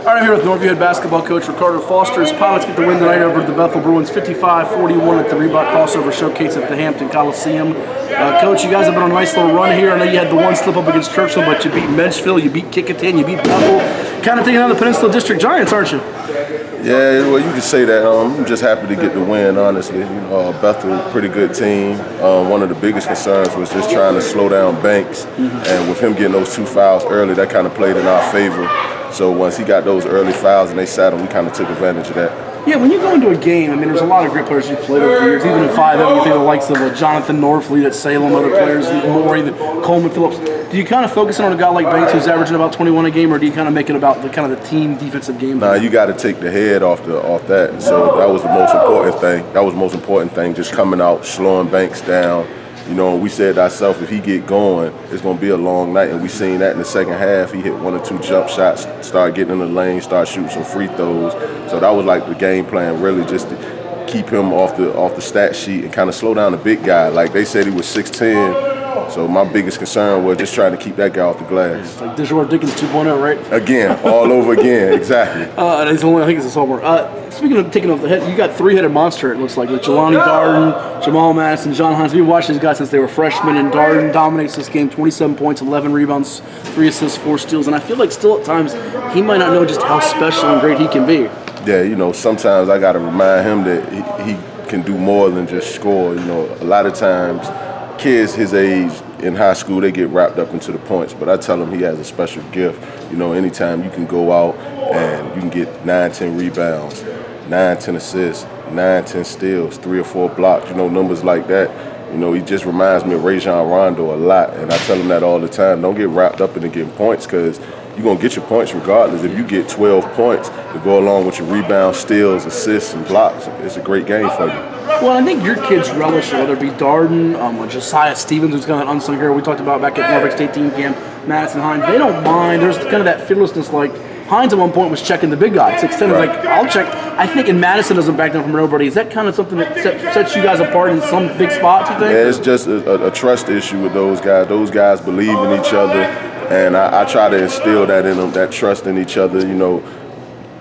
All right, I'm here with Norview head basketball coach Ricardo Foster. His Pilots get the win tonight over the Bethel Bruins, 55-41 at the Reebok crossover showcase at the Hampton Coliseum. Coach, you guys have been on a nice little run here. I know you had the one slip up against Churchill, but you beat Menchville, you beat Kickinton, you beat Bethel. Kind of taking on the Peninsula District Giants, aren't you? Yeah, well, you can say that. I'm just happy to get the win, honestly. Bethel, pretty good team. One of the biggest concerns was just trying to slow down Banks. And with him getting those 2 fouls early, that kind of played in our favor. So once he got those early fouls and they sat him, we kind of took advantage of that. Yeah, when you go into a game, I mean, there's a lot of great players you've played over the years. Even in 5A, you think of the likes of Jonathan Norfleet at Salem, other players, more even Coleman Phillips. Do you kind of focus on a guy like Banks who's averaging about 21 a game, or do you kind of make it about the kind of the team defensive game? Nah, you got to take the head off that. So that was the most important thing. That was the most important thing, just coming out, slowing Banks down. You know, we said to ourselves, if he get going, it's going to be a long night. And we seen that in the second half. He hit 1 or 2 jump shots, started getting in the lane, started shooting some free throws. So that was like the game plan, really, just to keep him off the stat sheet and kind of slow down the big guy. Like they said, he was 6'10". So my biggest concern was just trying to keep that guy off the glass. It's like DeJour Dickens 2.0, right? Again, all over again, exactly. He's only, I think it's a sophomore. Speaking of taking off the head, you got 3-headed monster, it looks like, with Jamal Darden, Jamal Madison, John Hines. We've watched these guys since they were freshmen, and Darden dominates this game, 27 points, 11 rebounds, 3 assists, 4 steals. And I feel like still at times he might not know just how special and great he can be. Yeah, you know, sometimes I got to remind him that he can do more than just score. You know, a lot of times kids his age in high school, they get wrapped up into the points, but I tell him he has a special gift. You know, anytime you can go out and you can get 9, 10 rebounds, 9, 10 assists, 9, 10 steals, 3 or 4 blocks, you know, numbers like that. You know, he just reminds me of Rajon Rondo a lot, and I tell him that all the time. Don't get wrapped up in getting points, because you're going to get your points regardless. If you get 12 points to go along with your rebounds, steals, assists, and blocks, it's a great game for you. Well, I think your kids relish it, whether it be Darden, Josiah Stephens, who's kind of an unsung hero we talked about back at Norfolk State team camp, Madison Hines. They don't mind. There's kind of that fearlessness. Like Hines at one point was checking the big guy. It's extended, right. Like, I'll check. I think in Madison doesn't back down from nobody. Is that kind of something that sets you guys apart in some big spots, you think? Yeah, it's just a trust issue with those guys. Those guys believe in each other, and I try to instill that in them, that trust in each other, you know.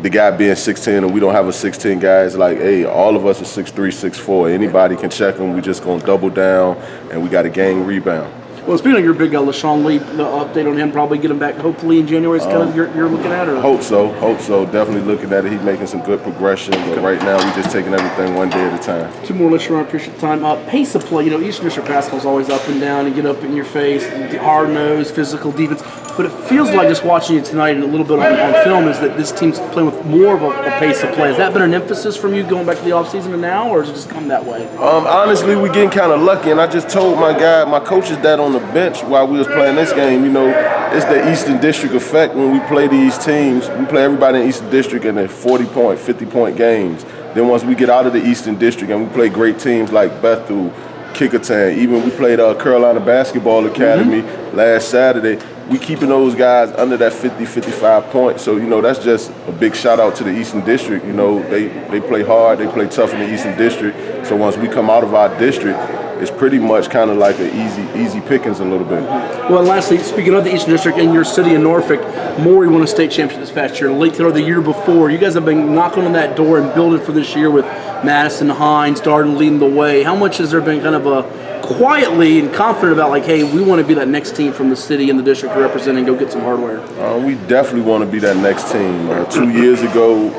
The guy being 6'10", and we don't have a 6'10" guy, it's like, hey, all of us are 6'3", 6'4". Anybody can check him. We just going to double down, and we got to gain rebound. Well, speaking of your big guy, LaShawn Lee, the update on him, probably get him back hopefully in January is kind of you're looking at? Or? Hope so. Definitely looking at it. He's making some good progression, but right now we're just taking everything one day at a time. 2 more, LaShawn, I appreciate the time. Pace of play, you know, Eastern District basketball is always up and down and get up in your face, hard-nosed, physical defense. But it feels like just watching you tonight and a little bit on film is that this team's playing with more of a pace of play. Has that been an emphasis from you going back to the offseason and now, or has it just come that way? Honestly, we're getting kind of lucky, and I just told my coaches that on the bench while we was playing this game. You know, it's the Eastern District effect when we play these teams. We play everybody in Eastern District in their 40-point, 50-point games. Then once we get out of the Eastern District and we play great teams like Bethel, Kickinton, even we played Carolina Basketball Academy last Saturday. We keeping those guys under that 50, 55 points. So, you know, that's just a big shout out to the Eastern District. You know, they play hard, they play tough in the Eastern District. So once we come out of our district, it's pretty much kind of like an easy pickings a little bit. Well, and lastly, speaking of the Eastern District in your city in Norfolk, Maury won a state championship this past year, late or the year before. You guys have been knocking on that door and building for this year with Madison, Hines, Darden leading the way. How much has there been kind of a quietly and confident about, like, hey, we want to be that next team from the city and the district to represent and go get some hardware? We definitely want to be that next team. 2 years ago,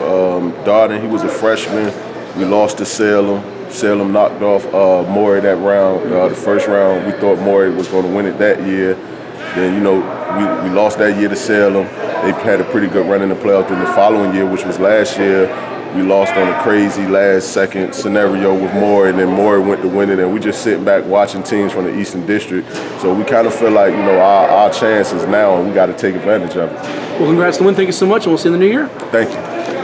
Darden, he was a freshman. We lost to Salem. Salem knocked off Maury that round, the first round. We thought Maury was going to win it that year. Then, you know, we lost that year to Salem. They had a pretty good run in the playoffs. Then the following year, which was last year, we lost on a crazy last-second scenario with Maury, and then Maury went to win it, and we just sitting back watching teams from the Eastern District. So we kind of feel like, you know, our chance is now, and we got to take advantage of it. Well, congrats on the win. Thank you so much, and we'll see you in the new year. Thank you.